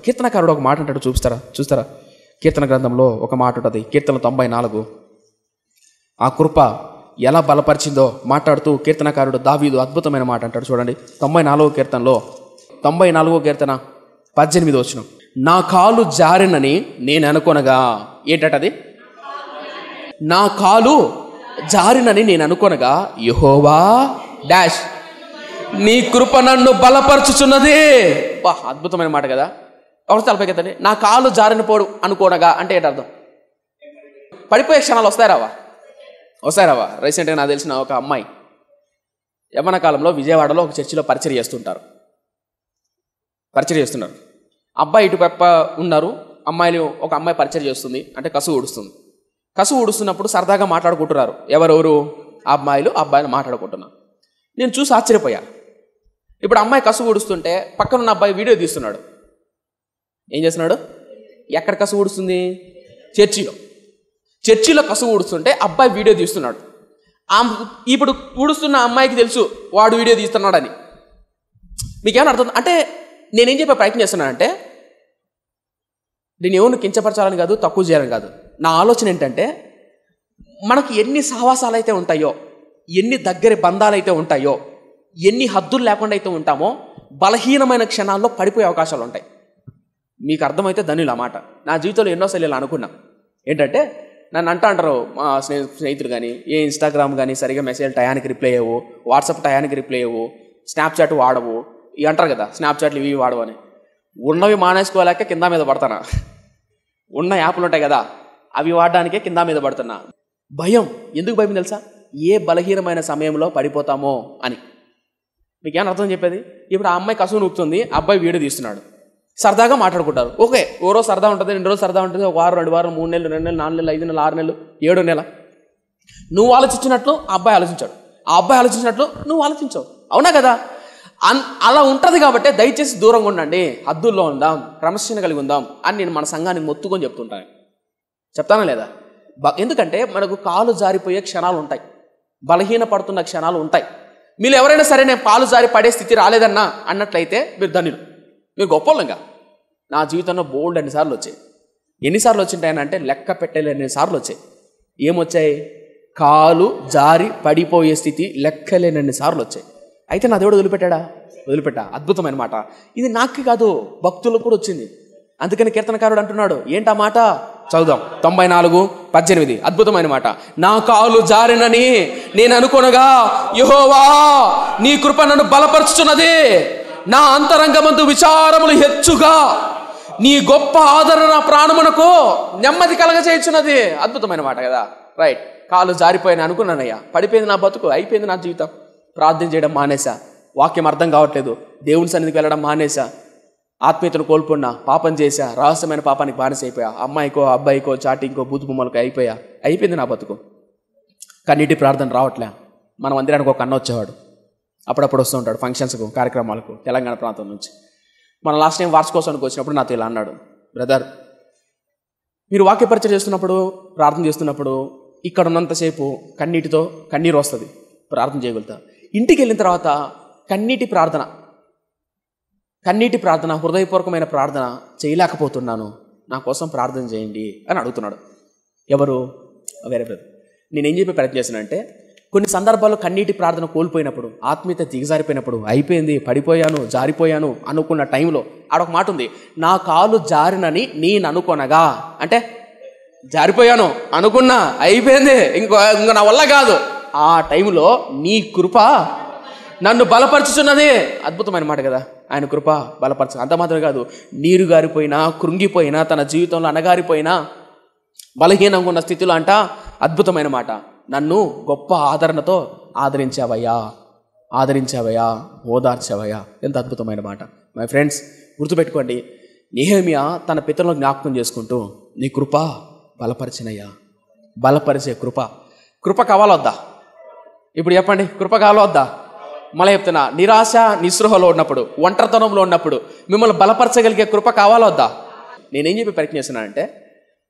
కీర్తనకారుడు ఒక మాట అంటాడు, చూస్తారా? కీర్తన గ్రంథంలో ఒక మాట ఉంటుంది, కీర్తన 94. ఆ కృప ఎలా బలపరిచిందో మాట్లాడుతూ కీర్తనకారుడు దావీదు అద్భుతమైన మాట అంటాడు. చూడండి, 94వ కీర్తనలో 94వ కీర్తన 18వ వచనం. నా కాలు జారినని నేను అనుకొనగా, ఏంటది? నా కాలు జారినని నేను అనుకొనగా యెహోవా డాష్ నీ కృప నన్ను బలపరచుచున్నది. బా, అద్భుతమైన మాట కదా. ఎవరు తలపైకెత్తండి. నా కాలు జారిన పోడు అనుకోనగా అంటే ఏంటి అర్థం? పడిపోయే క్షణాలు వస్తారావా? రీసెంట్గా నాకు తెలిసిన ఒక అమ్మాయి యవ్వన కాలంలో విజయవాడలో ఒక చర్చిలో పరిచర్య చేస్తున్నారు. అబ్బాయి ఇటు పక్క ఉన్నారు, ఒక అమ్మాయి పరిచర్య చేస్తుంది, అంటే కసువు ఊడుస్తున్నప్పుడు సరదాగా మాట్లాడుకుంటున్నారు. ఎవరెవరు? అబ్బాయిలు మాట్లాడుకుంటున్నారు. నేను చూసి ఆశ్చర్యపోయా. ఇప్పుడు అమ్మాయి కసువు ఊడుస్తుంటే పక్కనున్న అబ్బాయి వీడియో తీస్తున్నాడు. ఏం చేస్తున్నాడు? ఎక్కడ కసువు ఊడుస్తుంది? చర్చిలో కసువు ఊడుస్తుంటే అబ్బాయి వీడియో తీస్తున్నాడు. ఇప్పుడు ఊడుస్తున్న అమ్మాయికి తెలుసు వాడు వీడియో తీస్తున్నాడని. మీకేమైనా అర్థం? అంటే నేనేం చెప్పే ప్రయత్నం చేస్తున్నానంటే, నేను ఎవరిని కించపరచాలని కాదు, తక్కువ చేయాలని కాదు. నా ఆలోచన ఏంటంటే, మనకి ఎన్ని సహవాసాలు అయితే ఉంటాయో, ఎన్ని దగ్గర బంధాలు అయితే ఉంటాయో, ఎన్ని హద్దులు లేకుండా అయితే ఉంటామో, బలహీనమైన క్షణాల్లో పడిపోయే అవకాశాలు ఉంటాయి. మీకు అర్థమైతే ధన్యులు. ఆ మాట నా జీవితంలో ఎన్నోసార్లు ఇలా అనుకున్నా. ఏంటంటే, నన్ను అంటారు మా స్నేహితులు కానీ, ఏ ఇన్స్టాగ్రామ్ కానీ సరిగా మెసేజ్ టయానికి రిప్లై అయ్యవు, వాట్సాప్ టయానికి రిప్లై అయ్యవు, స్నాప్చాట్ వాడవు, ఇవి అంటారు కదా, స్నాప్చాట్లు ఇవి వాడవు అని. ఉన్నవి మానేసుకోలేక కింద మీద పడతానా. ఉన్న యాప్లు ఉంటాయి కదా, అవి వాడడానికే కింద మీద పడుతున్నా. భయం. ఎందుకు భయం తెలుసా? ఏ బలహీనమైన సమయంలో పడిపోతామో అని. మీకేమైనా అర్థం చెప్పేది? ఇప్పుడు ఆ అమ్మాయి కసువు నూపుతుంది, అబ్బాయి వీడియో తీస్తున్నాడు, సరదాగా మాట్లాడుకుంటారు. ఓకే, ఓ రోజు సరదా ఉంటుంది, 2 రోజులు సరదా ఉంటుంది, 1 వారం, 2 వారం, 3 నెలలు, 2 నెలలు, 4 నెలలు, 5 నెలలు, 6 నెలలు, 7 నెల. నువ్వు ఆలోచించినట్లు ఆ అబ్బాయి ఆలోచించాడు, ఆ అబ్బాయి ఆలోచించినట్లు నువ్వు ఆలోచించావు. అవునా కదా? అలా ఉంటుంది కాబట్టి దయచేసి దూరంగా ఉండండి, హద్దుల్లో ఉందాం, క్రమశిక్షణ కలిగి ఉందాం అని నేను మన సంఘానికి మొత్తుకొని చెప్తానా లేదా? ఎందుకంటే మనకు కాలు జారిపోయే క్షణాలు ఉంటాయి, బలహీన పడుతున్న క్షణాలు ఉంటాయి. మీరు ఎవరైనా సరే నేను కాలు జారి పడే స్థితి రాలేదన్నా అన్నట్లయితే మీరు ధన్యులు, మీరు గొప్పలంగా. నా జీవితంలో బోల్డ్ ఎన్నిసార్లు వచ్చాయి. ఎన్నిసార్లు వచ్చింటాయనంటే లెక్క పెట్టలేని సార్లు వచ్చాయి. ఏమొచ్చాయి? కాలు జారి పడిపోయే స్థితి లెక్కలేనన్ని సార్లు వచ్చాయి. అయితే నా దేవుడు వదిలిపెట్టా. అద్భుతమైన మాట ఇది. నాకు కాదు, భక్తులకు కూడా వచ్చింది. అందుకని కీర్తనకారుడు అంటున్నాడు, ఏంటా మాట? చదువుదాం. 94:18 అద్భుతమైన మాట. నా కాలు జారినని నేను అనుకొనగా యెహోవా నీ కృప నన్ను బలపరుచుచున్నది. నా అంతరంగమందు విచారములు హెచ్చుగా నీ గొప్ప ఆదరణ ప్రాణమునకు నెమ్మది కలగచేయుచున్నది. అద్భుతమైన మాట కదా. రైట్. కాలు జారిపోయిన అనుకున్నానయ్యా, పడిపోయింది నా బతుకు, అయిపోయింది నా జీవితం. ప్రార్థన చేయడం మానేసా, వాక్యం అర్థం కావట్లేదు, దేవుని సన్నిధికి వెళ్ళడం మానేసా, ఆత్మీయతను కోల్పోయినా, పాపం చేశా, రహస్యమైన పాపానికి బానిస అయిపోయా, అమ్మాయికో అబ్బాయికో చాటింకో బూతు బొమ్మలకు అయిపోయింది నా బతుకు. కన్నీటి ప్రార్థన రావట్లే. మన మందిరానికి ఒక అన్న వచ్చేవాడు, అప్పుడప్పుడు వస్తూ ఉంటాడు ఫంక్షన్స్కు, కార్యక్రమాలకు, తెలంగాణ ప్రాంతం నుంచి. మన లాస్ట్ టైం వార్షికోత్సవానికి వచ్చినప్పుడు నాతో ఇలా అన్నాడు, బ్రదర్ మీరు వాక్య పరిచయం చేస్తున్నప్పుడు, ప్రార్థన చేస్తున్నప్పుడు ఇక్కడ ఉన్నంతసేపు కన్నీరు వస్తుంది, ప్రార్థన చేయగలుగుతా. ఇంటికి వెళ్ళిన తర్వాత కన్నీటి ప్రార్థన, హృదయపూర్వకమైన ప్రార్థన చేయలేకపోతున్నాను, నా కోసం ప్రార్థన చేయండి అని అడుగుతున్నాడు. ఎవరు? వేరే బ్రదర్. నేనేం చెప్పి ప్రయత్నం చేశానంటే, కొన్ని సందర్భాల్లో కన్నీటి ప్రార్థన కోల్పోయినప్పుడు, ఆత్మీయత దిగజారిపోయినప్పుడు, అయిపోయింది, పడిపోయాను, జారిపోయాను అనుకున్న టైంలో ఆడొక మాట ఉంది, నా కాలు జారినని నేను అనుకొనగా. అంటే జారిపోయాను అనుకున్నా, అయిపోయింది, ఇంకో నా వల్ల కాదు. ఆ టైంలో నీ కృప నన్ను బలపరుచుచున్నది. అద్భుతమైన మాట కదా. ఆయన కృప బలపరచు. అంత మాత్రమే కాదు, నీరు గారిపోయినా, కృంగిపోయినా, తన జీవితంలో అనగారిపోయినా, బలహీనంగా ఉన్న స్థితిలో అంట అద్భుతమైన మాట, నన్ను గొప్ప ఆదరణతో ఆదరించావయ్యా, ఓదార్చావయ్యా. ఎంత అద్భుతమైన మాట. మై ఫ్రెండ్స్, గుర్తుపెట్టుకోండి, నెహెమ్యా తన పితరులను జ్ఞాపకం చేసుకుంటూ, నీ కృప బలపరిచినయ్యా. బలపరిచే కృప కావాలొద్దా? ఇప్పుడు చెప్పండి, కృప కావాలొద్దా? మళ్ళీ చెప్తున్నా, నిరాశ నిస్పృహలో ఉన్నప్పుడు, ఒంటరితనంలో ఉన్నప్పుడు మిమ్మల్ని బలపరచగలిగే కృప కావాలొద్దా? నేనేం చెప్పి ప్రయత్నం చేస్తున్నానంటే,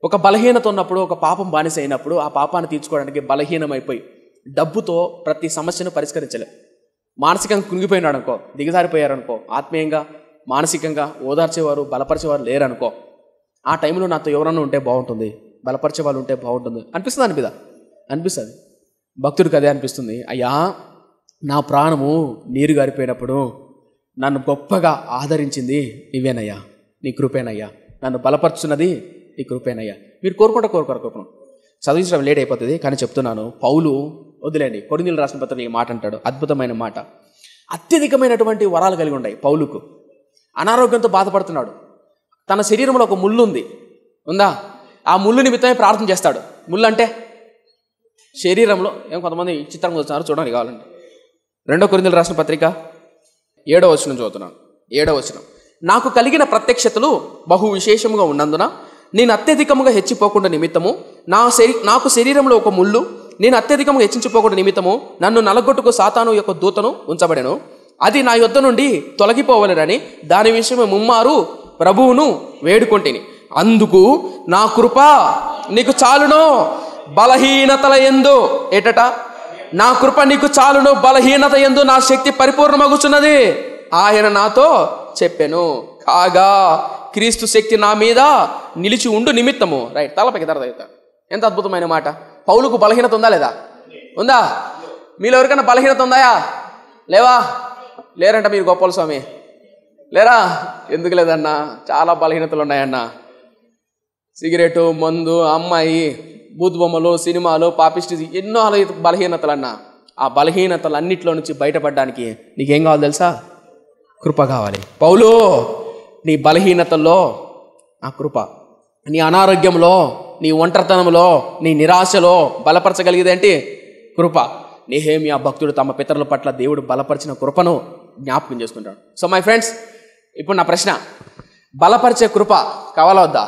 ఒక బలహీనత ఉన్నప్పుడు, ఒక పాపం బానిస అయినప్పుడు, ఆ పాపాన్ని తీర్చుకోవడానికి బలహీనమైపోయి డబ్బుతో ప్రతి సమస్యను పరిష్కరించలేం. మానసికంగా కుంగిపోయినాడు అనుకో, దిగజారిపోయారనుకో, ఆత్మీయంగా మానసికంగా ఓదార్చేవారు బలపరిచేవారు లేరనుకో, ఆ టైంలో నాతో ఎవరన్నా ఉంటే బాగుంటుంది, బలపరిచే వాళ్ళు ఉంటే బాగుంటుంది అనిపిస్తుంది. అనిపిస్తుంది. భక్తుడికి అదే అనిపిస్తుంది. అయ్యా, నా ప్రాణము నీరు గారిపోయినప్పుడు నన్ను గొప్పగా ఆదరించింది నీవేనయ్యా, నీ కృపేనయ్యా. నన్ను బలపరుచున్నది నీ కృపేనయ్యా. మీరు కోరుకోరు. చదివించడం లేట్ అయిపోతుంది, కానీ చెప్తున్నాను. పౌలు వదిలేండి, కొరింథీయులకు రాసిన పత్రికలో ఈ మాట అంటాడు, అద్భుతమైన మాట. అత్యధికమైనటువంటి వరాలు కలిగి ఉన్నాయి పౌలుకు. అనారోగ్యంతో బాధపడుతున్నాడు. తన శరీరంలో ఒక ముళ్ళు ఉందా? ఆ ముళ్ళు నిమిత్తమే ప్రార్థన చేస్తాడు. ముళ్ళు అంటే శరీరంలో కొంతమంది చిత్రంగా వస్తున్నారు, చూడండి కావాలండి. 2 కొరింథీయులకు రాసిన పత్రిక 7వ వచనం చదువుతున్నాను. 7వ వచనం. నాకు కలిగిన ప్రత్యక్షతలు బహు విశేషముగా ఉన్నందున నేను అత్యధికముగా హెచ్చిపోకుండా నిమిత్తము నాకు శరీరంలో ఒక ముళ్ళు, నేను అత్యధికంగా హెచ్చించిపోకుండా నిమిత్తము నన్ను నలగొట్టుకు సాతాను యొక్క దూతను ఉంచబడెను. అది నా యొద్ద నుండి తొలగిపోవలెనని దాని విషయమే ముమ్మారు ప్రభువును వేడుకొంటిని. అందుకు నా కృప నీకు చాలును బలహీనతల యందు. ఏటట? నా కృప నీకు చాలును బలహీనత యందు నా శక్తి పరిపూర్ణమగుచున్నది ఆయన నాతో చెప్పెను. కాగా క్రీస్తు శక్తి నా మీద నిలిచి ఉండు నిమిత్తము. రైట్, తలపైకి తరదవుతా. ఎంత అద్భుతమైన మాట. పౌలుకు బలహీనత ఉందా లేదా? ఉందా? మీలో ఎవరికైనా బలహీనత ఉందాయా? లేవా? లేరంట మీరు గొప్పలు స్వామి. లేరా? ఎందుకు లేదన్నా? చాలా బలహీనతలు ఉన్నాయన్నా. సిగరెటు, మందు, అమ్మాయి, బూత్ బొమ్మలు, సినిమాలు, పాపిస్టి, ఎన్నో బలహీనతలు అన్నా. ఆ బలహీనతలు అన్నిట్లో నుంచి బయటపడడానికి నీకేం కావాలి తెలుసా? కృప కావాలి. పౌలు, నీ బలహీనతల్లో ఆ కృప, నీ అనారోగ్యంలో, నీ ఒంటరితనంలో, నీ నిరాశలో బలపరచగలిగేదేంటి? కృప. నెహెమ్యా భక్తుడు తమ పితరుల పట్ల దేవుడు బలపరిచిన కృపను జ్ఞాపకం చేసుకుంటాడు. సో మై ఫ్రెండ్స్, ఇప్పుడు నా ప్రశ్న, బలపరిచే కృప కావాలా వద్దా?